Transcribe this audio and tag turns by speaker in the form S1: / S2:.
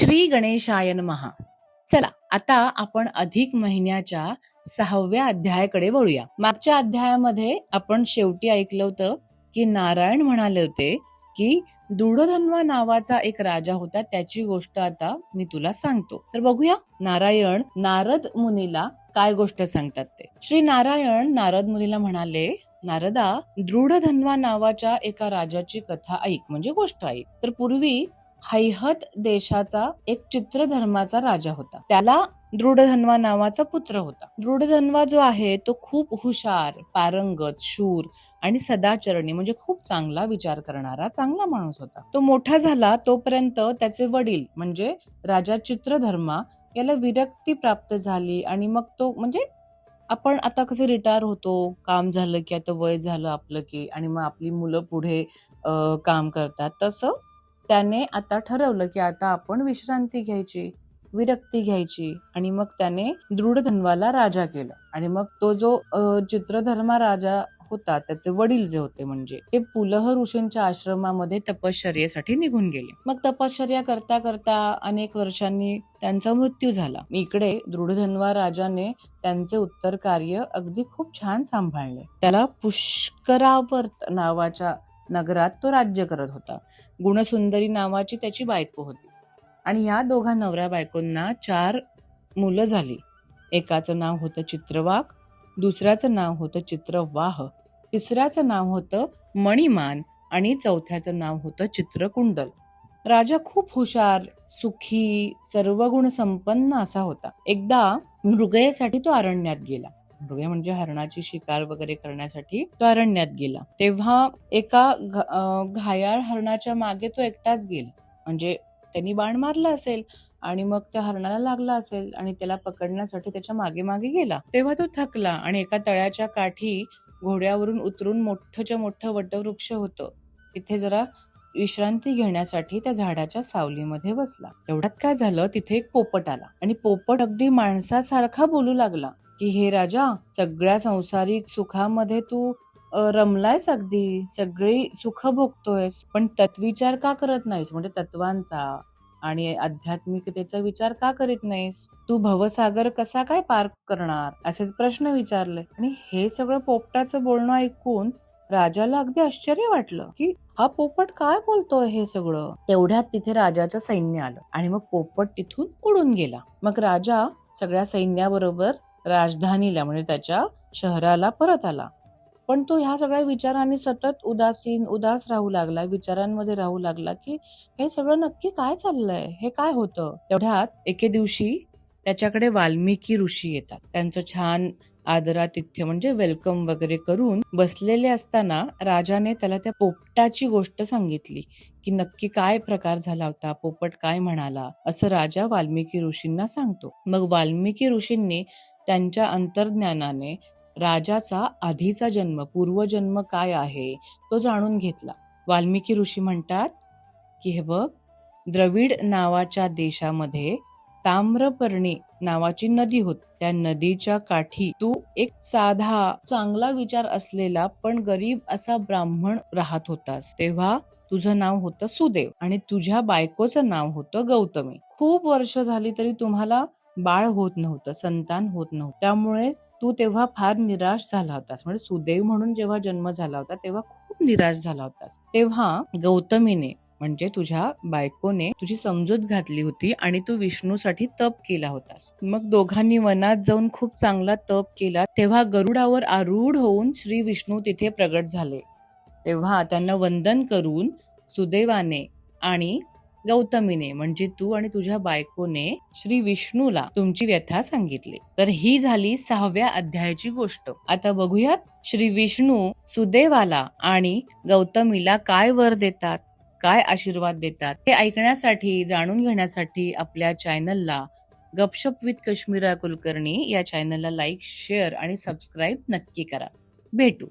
S1: श्री गणेशाय नमः. चला आता आपण अधिक महिन्याच्या 6व्या अध्यायाकडे वळूया. मागच्या अध्यायामध्ये आपण शेवटी ऐकलं होतं की नारायण म्हणाले होते की दूढधन्वा नावाचा एक राजा होता, त्याची गोष्ट आता मी तुला सांगतो. तर बघूया नारायण नारद मुनीला काय गोष्ट सांगतात ते. श्री नारायण नारद मुनीला म्हणाले, नारदा, दृढधन्वा नावाच्या एका राजाची कथा ऐक, म्हणजे गोष्ट ऐक. तर पूर्वी हैहत देशाचा एक चित्रधर्माचा राजा होता. त्याला दृढधन्वा नावाचा पुत्र होता. दृढधन्वा जो आहे तो खूप हुशार, पारंगत, शूर आणि सदाचरणी, म्हणजे खूप चांगला विचार करणारा चांगला माणूस होता. तो मोठा झाला तोपर्यंत त्याचे वडील म्हणजे राजा चित्रधर्मा याला विरक्ती प्राप्त झाली आणि मग तो म्हणजे आपण आता कसे रिटायर होतो, काम झालं की आता वय झालं आपलं की, आणि मग आपली मुलं पुढे काम करतात, तसं त्याने आता ठरवलं की आता आपण विश्रांती घ्यायची, विरक्ती घ्यायची, आणि मग त्याने दृढधन्वाला राजा केलं. आणि मग तो जो चित्रधर्मा राजा होता, त्याचे वडील जे होते म्हणजे ते पुलह ऋषींच्या आश्रमामध्ये तपश्चर्येसाठी निघून गेले. मग तपश्चर्या करता करता अनेक वर्षांनी त्यांचा मृत्यू झाला. इकडे दृढधन्वा राजाने त्यांचे उत्तर कार्य अगदी खूप छान सांभाळले. त्याला पुष्करावर्त नावाच्या नगरात तो राज्य करत होता. गुणसुंदरी नावाची त्याची बायको होती, आणि या दोघा नवऱ्या बायकोंना 4 मुलं झाली. एकाचं नाव होतं चित्रवाक, दुसऱ्याचं नाव होतं चित्रवाह, तिसऱ्याचं नाव होतं मणिमान आणि चौथ्याचं नाव होतं चित्रकुंडल. राजा खूप हुशार, सुखी, सर्व गुण संपन्न असा होता. एकदा मृगयेसाठी तो अरण्यात गेला. मृगय म्हणजे हरणाची शिकार वगैरे करण्यासाठी तो अरण्यात गेला. तेव्हा एका घायाळ हरणाच्या मागे तो एकटाच गेला. म्हणजे त्यांनी बाण मारला असेल आणि मग त्या हरणाला लागला असेल आणि त्याला पकडण्यासाठी त्याच्या मागे मागे गेला. तेव्हा तो थकला आणि एका तळ्याच्या काठी घोड्यावरून उतरून मोठंच्या मोठं वटवृक्ष होतं, तिथे जरा विश्रांती घेण्यासाठी त्या झाडाच्या सावलीमध्ये बसला. तेवढ्यात काय झालं, तिथे एक पोपट आला आणि पोपट अगदी माणसासारखा बोलू लागला की हे राजा, सगळ्या संसारिक सुखामध्ये तू रमलायस, अगदी सगळी सुख भोगतोयस, पण तत्विचार का करत नाहीस, म्हणजे तत्वांचा आणि आध्यात्मिकतेचा विचार का करीत नाहीस? तू भवसागर कसा काय पार करणार, असे प्रश्न विचारले. आणि हे सगळं पोपटाचं बोलणं ऐकून राजाला अगदी आश्चर्य वाटलं की हा पोपट काय बोलतोय हे सगळं. तेवढ्यात तिथे राजाचं सैन्य आलं आणि मग पोपट तिथून उडून गेला. मग राजा सगळ्या सैन्याबरोबर राजधानीला म्हणजे त्याच्या शहराला परत आला. पण तो ह्या सगळ्या विचारांनी सतत उदास राहू लागला, विचारांमध्ये राहू लागला की हे सगळं नक्की काय चाललंय, हे काय होतं. तेवढ्यात एके दिवशी त्याच्याकडे वाल्मिकी ऋषी येतात. त्यांचं छान आदरातिथ्य म्हणजे वेलकम वगैरे करून बसलेले असताना राजाने त्याला त्या पोपटाची गोष्ट सांगितली की नक्की काय प्रकार झाला होता, पोपट काय म्हणाला, असं राजा वाल्मिकी ऋषींना सांगतो. मग वाल्मिकी ऋषींनी त्यांच्या अंतर्ज्ञानाने राजाचा आधीचा जन्म, पूर्वजन्म काय आहे तो जाणून घेतला. वाल्मिकी ऋषी म्हणतात की हे बघ, द्रविड नावाच्या देशामध्ये ताम्रपर्णी नावाची नदी होती. त्या नदीच्या काठी तू एक साधा चांगला विचार असलेला पण गरीब असा ब्राह्मण राहत होतास. तेव्हा तुझं नाव होतं सुदेव आणि तुझ्या बायकोचं नाव होतं गौतमी. खूप वर्ष झाली तरी तुम्हाला बाळ होत नव्हतं, संतान होत नव्हतं. त्यामुळे तू तेव्हा फार निराश झाला होतास. म्हणजे सुदेव म्हणून जेव्हा जन्म झाला होता तेव्हा खूप निराश झाला होतास. तेव्हा गौतमीने म्हणजे तुझ्या बायकोने तुझी समजूत घातली होती आणि तू विष्णूसाठी तप केला होतास. मग दोघांनी वनात जाऊन खूप चांगला तप केला. तेव्हा गरुडावर आरूढ होऊन श्री विष्णू तिथे प्रगट झाले. तेव्हा त्यांना वंदन करून सुदैवाने आणि गौतमीने म्हणजे तू आणि तुझ्या बायकोने श्री विष्णूला तुमची व्यथा सांगितली. तर ही झाली 6व्या अध्यायाची गोष्ट. आता बघूयात श्री विष्णू सुदैवाला आणि गौतमीला काय वर देतात, काय आशीर्वाद देतात. हे ऐकण्यासाठी, जाणून घेण्यासाठी आपल्या चॅनलला गपशप विथ कश्मीरा कुलकर्णी या चॅनलला लाईक, शेअर आणि सबस्क्राईब नक्की करा. भेटू.